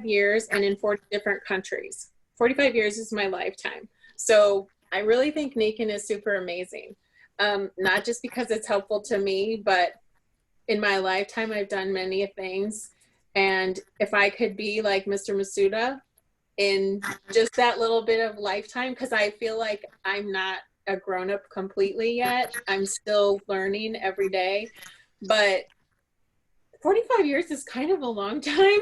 years and in 40 different countries. 45 years is my lifetime. So I really think Nikin is super amazing. Not just because it's helpful to me, but in my lifetime, I've done many things. And if I could be like Mr. Masuda in just that little bit of lifetime, because I feel like I'm not a grown up completely yet. I'm still learning every day. But 45 years is kind of a long time.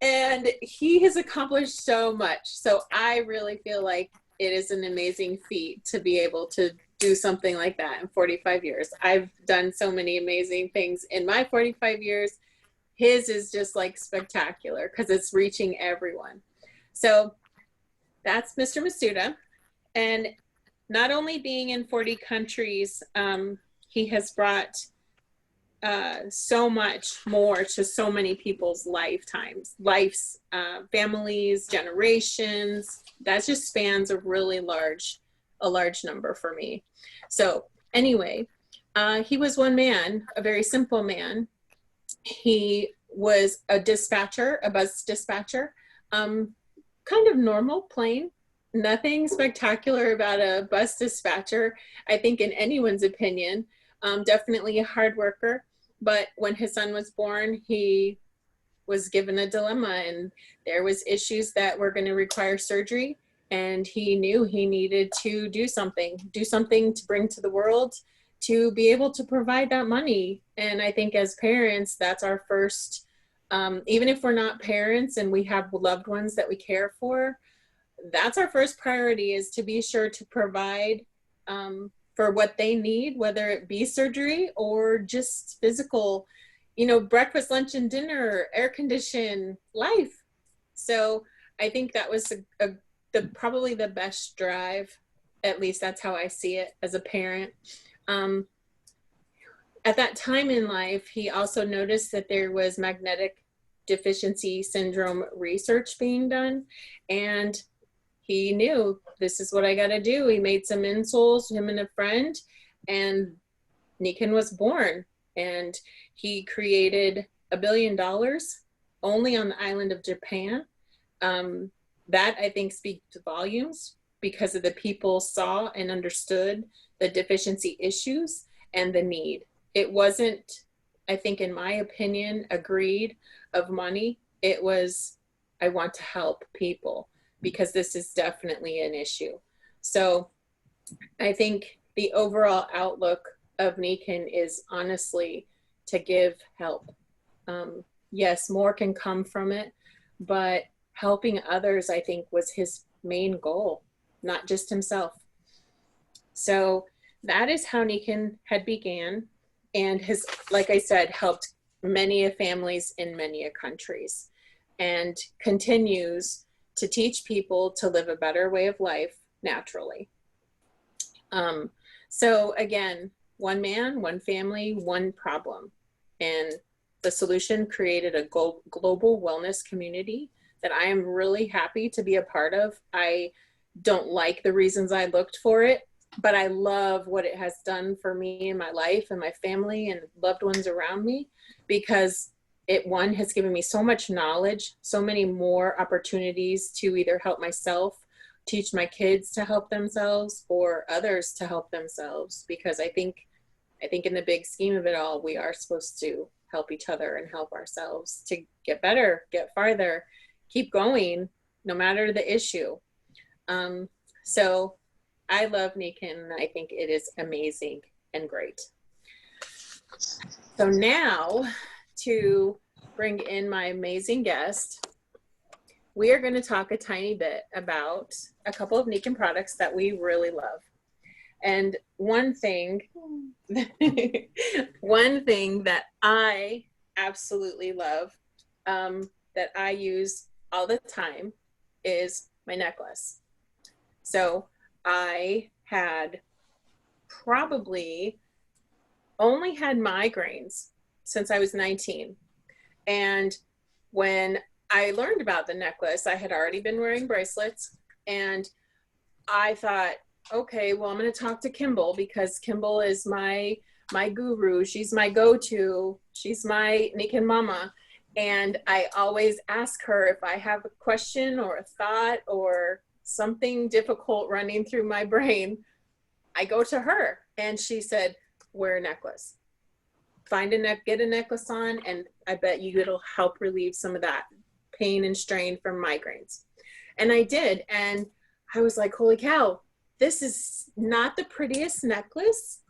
And he has accomplished so much. So I really feel like it is an amazing feat to be able to do something like that in 45 years. I've done so many amazing things in my 45 years. His is just like spectacular because it's reaching everyone. So that's Mr. Masuda. And not only being in 40 countries, he has brought so much more to so many people's lives, families, generations. That just spans a large number for me. So anyway, he was one man, a very simple man. He was a dispatcher, a bus dispatcher, kind of normal, plain. Nothing spectacular about a bus dispatcher, I think, in anyone's opinion. Definitely a hard worker. But when his son was born, he was given a dilemma, and there was issues that were going to require surgery. And he knew he needed to do something to bring to the world to be able to provide that money. And I think as parents, that's our first, even if we're not parents and we have loved ones that we care for, that's our first priority, is to be sure to provide for what they need, whether it be surgery or just physical, breakfast, lunch, and dinner, air condition, life. So I think that was probably the best drive. At least that's how I see it as a parent. At that time in life, he also noticed that there was magnetic deficiency syndrome research being done, and he knew, this is what I got to do. He made some insoles, him and a friend, and Nikin was born. And he created $1 billion only on the island of Japan. That, I think, speaks volumes, because of the people saw and understood the deficiency issues and the need. It wasn't, I think, in my opinion, a greed of money. It was, I want to help people, because this is definitely an issue. So I think the overall outlook of Nikin is honestly to give help. Yes, more can come from it, but helping others, I think, was his main goal, not just himself. So that is how Nikin had began, and has, like I said, helped many families in many countries, and continues to teach people to live a better way of life naturally. So again, one man, one family, one problem. And the solution created a global wellness community that I am really happy to be a part of. I don't like the reasons I looked for it, but I love what it has done for me in my life and my family and loved ones around me, because it, one, has given me so much knowledge, so many more opportunities to either help myself, teach my kids to help themselves, or others to help themselves. Because I think in the big scheme of it all, we are supposed to help each other and help ourselves to get better, get farther, keep going, no matter the issue. So I love Nikin, and I think it is amazing and great. So now, to bring in my amazing guest, we are going to talk a tiny bit about a couple of Nikin products that we really love. And one thing that I absolutely love, that I use all the time, is my necklace. So I had probably only had migraines since I was 19. And when I learned about the necklace, I had already been wearing bracelets, and I thought, okay, well, I'm going to talk to Kimball, because Kimball is my guru. She's my go-to. She's my Nikin mama. And I always ask her if I have a question or a thought or something difficult running through my brain, I go to her. And she said, wear a necklace. Get a necklace on, and I bet you it'll help relieve some of that pain and strain from migraines. And I did. And I was like, holy cow, this is not the prettiest necklace,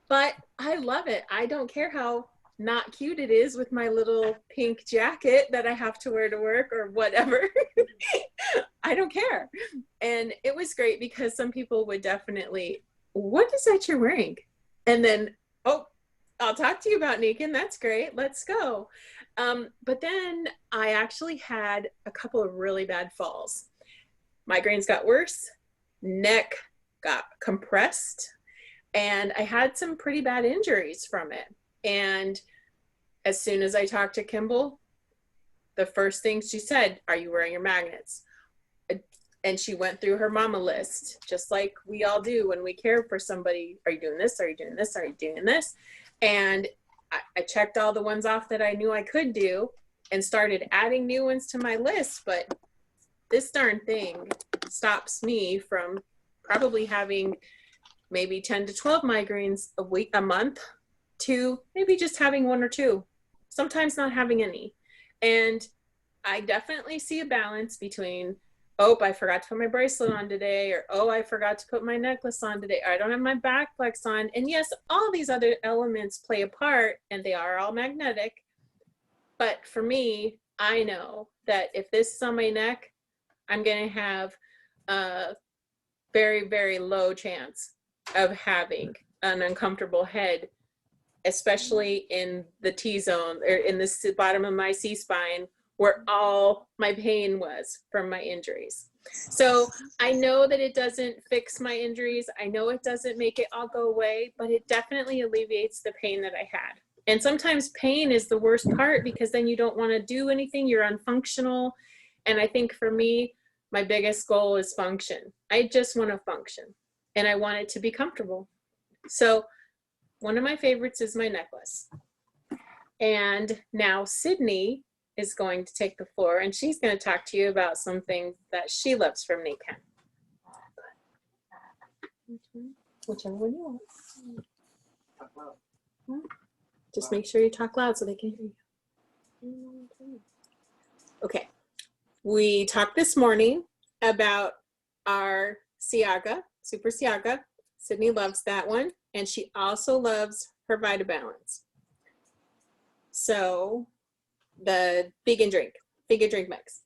but I love it. I don't care how not cute it is with my little pink jacket that I have to wear to work or whatever. I don't care. And it was great because some people would definitely, what is that you're wearing? And then, oh, I'll talk to you about Nikan. That's great. Let's go. But then I actually had a couple of really bad falls. Migraines got worse, neck got compressed, and I had some pretty bad injuries from it. And as soon as I talked to Kimball, the first thing she said, are you wearing your magnets? And she went through her mama list, just like we all do when we care for somebody. Are you doing this? Are you doing this? Are you doing this? And I checked all the ones off that I knew I could do and started adding new ones to my list. But this darn thing stops me from probably having maybe 10 to 12 migraines a month, to maybe just having one or two, sometimes not having any. And I definitely see a balance between, oh, I forgot to put my bracelet on today, or oh, I forgot to put my necklace on today, or I don't have my back flex on. And yes, all these other elements play a part, and they are all magnetic. But for me, I know that if this is on my neck, I'm going to have a very, very low chance of having an uncomfortable head, especially in the T-zone, or in the bottom of my C-spine, where all my pain was from my injuries. So I know that it doesn't fix my injuries. I know it doesn't make it all go away, but it definitely alleviates the pain that I had. And sometimes pain is the worst part, because then you don't want to do anything, you're unfunctional. And I think for me, my biggest goal is function. I just want to function, and I want it to be comfortable. So one of my favorites is my necklace. And now Sydney is going to take the floor, and she's going to talk to you about something that she loves from Nikan. Whichever one you want. Just make sure you talk loud so they can hear you. Okay. We talked this morning about our Ciaga, Super Ciaga. Sydney loves that one, and she also loves her VitaBalance. So the vegan drink mix.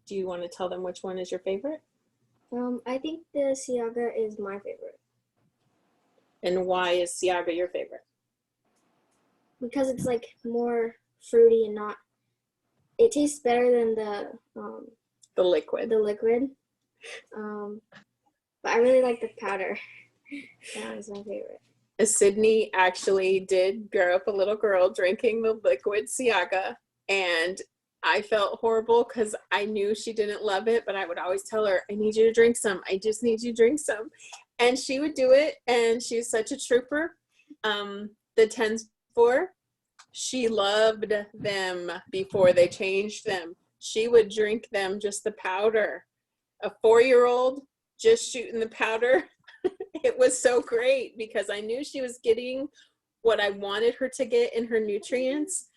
Do you want to tell them which one is your favorite? I think the Ciaga is my favorite. And why is Ciaga your favorite? Because it's like more fruity and not, it tastes better than the liquid. But I really like the powder. That was my favorite. Sydney actually did grow up a little girl drinking the liquid Ciaga, and I felt horrible because I knew she didn't love it, but I would always tell her, I need you to drink some. I just need you to drink some. And she would do it, and she was such a trooper. The 10s4, she loved them before they changed them. She would drink them, just the powder. A 4-year-old just shooting the powder. It was so great because I knew she was getting what I wanted her to get in her nutrients,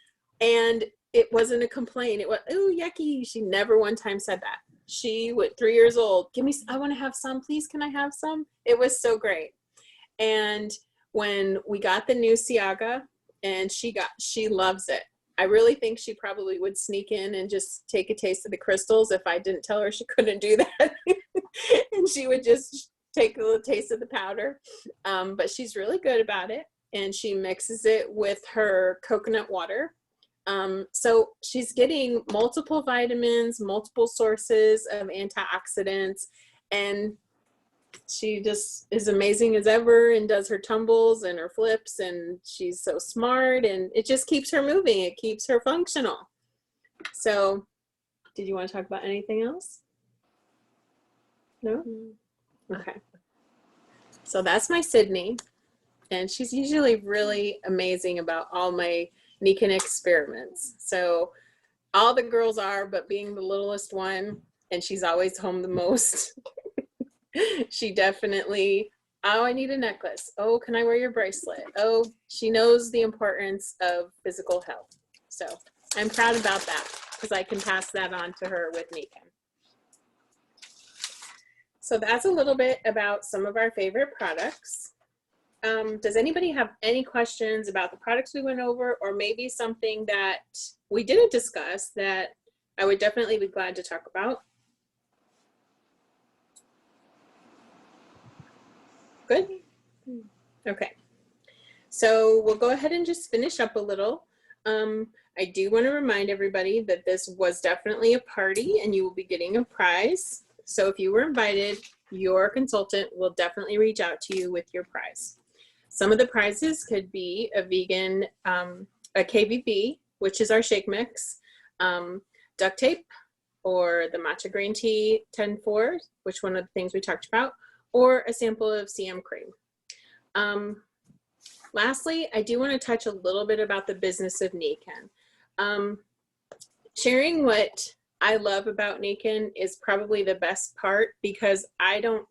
and it wasn't a complaint. It was, ooh, yucky. She never one time said that. She was 3 years old. Give me, I want to have some, please. Can I have some? It was so great. And when we got the new Ciaga, and she loves it. I really think she probably would sneak in and just take a taste of the crystals if I didn't tell her she couldn't do that. And she would just take a little taste of the powder. But she's really good about it, and she mixes it with her coconut water. So she's getting multiple vitamins, multiple sources of antioxidants, and she just is amazing as ever and does her tumbles and her flips, and she's so smart, and it just keeps her moving. It keeps her functional. So did you want to talk about anything else? No? Okay. So that's my Sydney, and she's usually really amazing about all my Nikan Experiments. So all the girls are, but being the littlest one, and she's always home the most, she definitely, oh, I need a necklace. Oh, can I wear your bracelet? Oh, she knows the importance of physical health. So I'm proud about that because I can pass that on to her with Nikan. So that's a little bit about some of our favorite products. Does anybody have any questions about the products we went over, or maybe something that we didn't discuss that I would definitely be glad to talk about? Good? Okay. So we'll go ahead and just finish up a little. I do want to remind everybody that this was definitely a party and you will be getting a prize. So if you were invited, your consultant will definitely reach out to you with your prize. Some of the prizes could be a vegan, a KVB, which is our shake mix, duct tape, or the matcha green tea 10-4, which one of the things we talked about, or a sample of CM cream. Lastly, I do want to touch a little bit about the business of Nikan. Sharing what I love about Nikan is probably the best part because I don't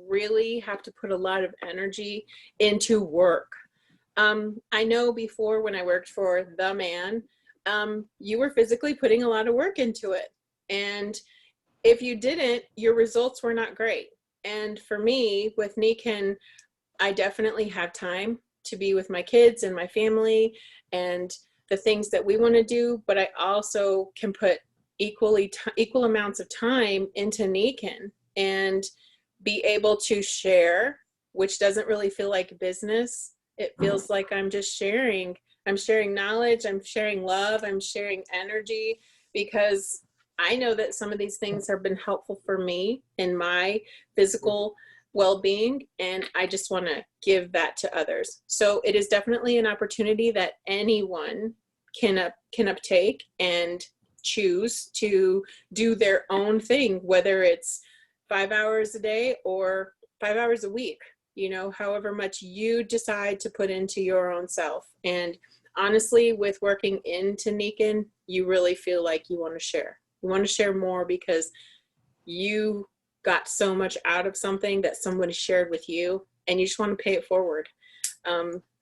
really have to put a lot of energy into work. I know before when I worked for The Man, you were physically putting a lot of work into it. And if you didn't, your results were not great. And for me, with Nikan, I definitely have time to be with my kids and my family and the things that we want to do, but I also can put equal amounts of time into Nikan and be able to share, which doesn't really feel like business. It feels like I'm just sharing. I'm sharing knowledge, I'm sharing love, I'm sharing energy, because I know that some of these things have been helpful for me in my physical well-being, and I just want to give that to others. So it is definitely an opportunity that anyone can uptake and choose to do their own thing, whether it's 5 hours a day or 5 hours a week, you know, however much you decide to put into your own self. And honestly, with working into Nikan, you really feel like you want to share. You want to share more because you got so much out of something that somebody shared with you, and you just want to pay it forward.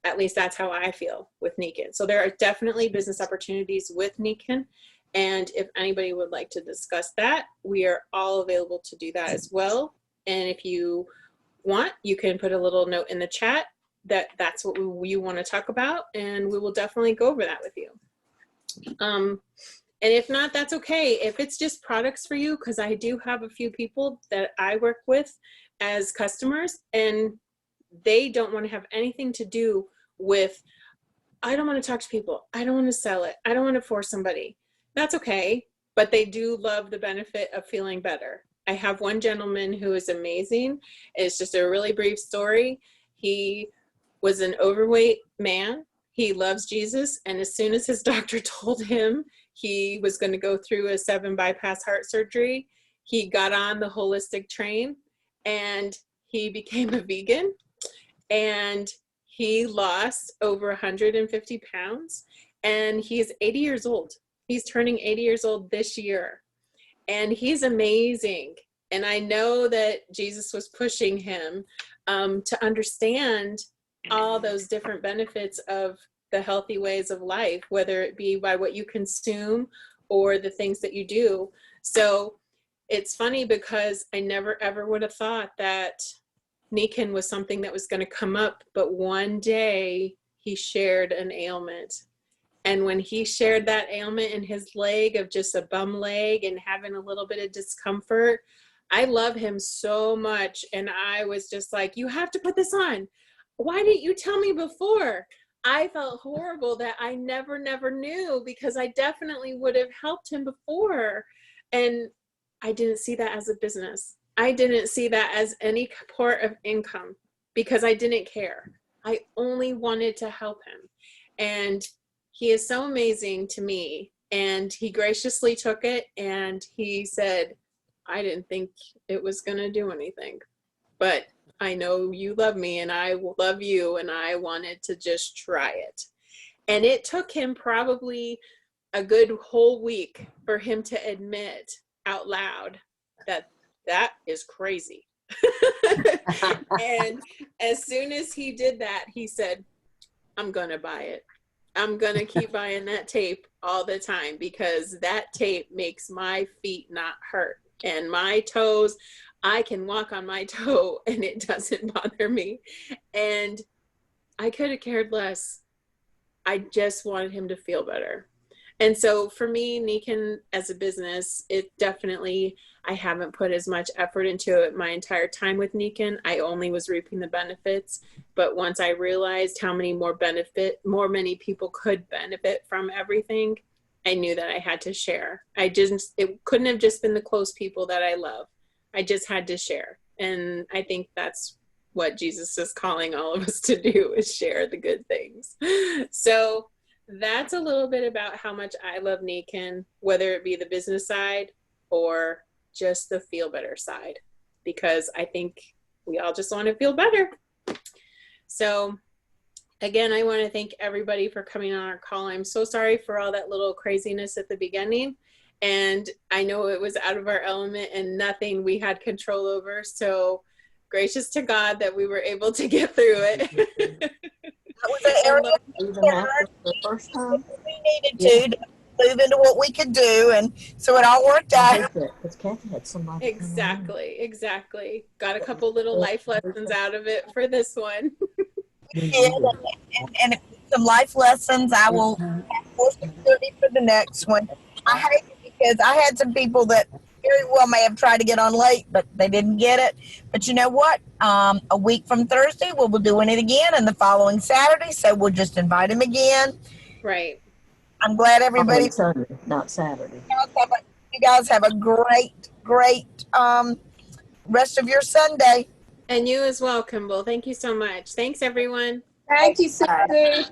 At least that's how I feel with Nikan. So there are definitely business opportunities with Nikan. And if anybody would like to discuss that, we are all available to do that as well. And if you want, you can put a little note in the chat that that's what you want to talk about, and we will definitely go over that with you. And if not, that's okay. If it's just products for you, because I do have a few people that I work with as customers, and they don't want to have anything to do with, I don't want to talk to people, I don't want to sell it, I don't want to force somebody. That's okay, but they do love the benefit of feeling better. I have one gentleman who is amazing. It's just a really brief story. He was an overweight man. He loves Jesus, and as soon as his doctor told him he was going to go through a 7 bypass heart surgery, he got on the holistic train and he became a vegan, and he lost over 150 pounds, and he's 80 years old. He's turning 80 years old this year, and he's amazing. And I know that Jesus was pushing him to understand all those different benefits of the healthy ways of life, whether it be by what you consume or the things that you do. So it's funny because I never ever would have thought that Nikan was something that was going to come up, but one day he shared an ailment. And when he shared that ailment in his leg of just a bum leg and having a little bit of discomfort, I love him so much. And I was just like, you have to put this on. Why didn't you tell me before? I felt horrible that I never knew, because I definitely would have helped him before. And I didn't see that as a business. I didn't see that as any part of income because I didn't care. I only wanted to help him. And he is so amazing to me. And he graciously took it and he said, I didn't think it was going to do anything, but I know you love me and I love you, and I wanted to just try it. And it took him probably a good whole week for him to admit out loud that that is crazy. And as soon as he did that, he said, I'm going to buy it. I'm going to keep buying that tape all the time because that tape makes my feet not hurt. And my toes, I can walk on my toe and it doesn't bother me. And I could have cared less. I just wanted him to feel better. And so for me, Nikken as a business, it definitely, I haven't put as much effort into it my entire time with Nikken. I only was reaping the benefits. But once I realized how many many people could benefit from everything, I knew that I had to share. It couldn't have just been the close people that I love. I just had to share. And I think that's what Jesus is calling all of us to do, is share the good things. So that's a little bit about how much I love Nikken, whether it be the business side or just the feel better side, because I think we all just want to feel better. So again, I want to thank everybody for coming on our call. I'm so sorry for all that little craziness at the beginning. And I know it was out of our element and nothing we had control over. So gracious to God that we were able to get through it. That was an area Even after the first time? we needed to move into what we could do, and so it all worked out. Because Kathy had somebody Exactly. Got a couple little life lessons out of it for this one. And some life lessons I will study for the next one. I hate it because I had some people that very well may have tried to get on late, but they didn't get it. But you know what? A week from Thursday, we'll be doing it again, and the following Saturday, so we'll just invite them again. Right. I'm glad everybody. Sunday, not Saturday. You guys have a great rest of your Sunday. And you as well, Kimball. Thank you so much. Thanks, everyone. Thank you, Susie.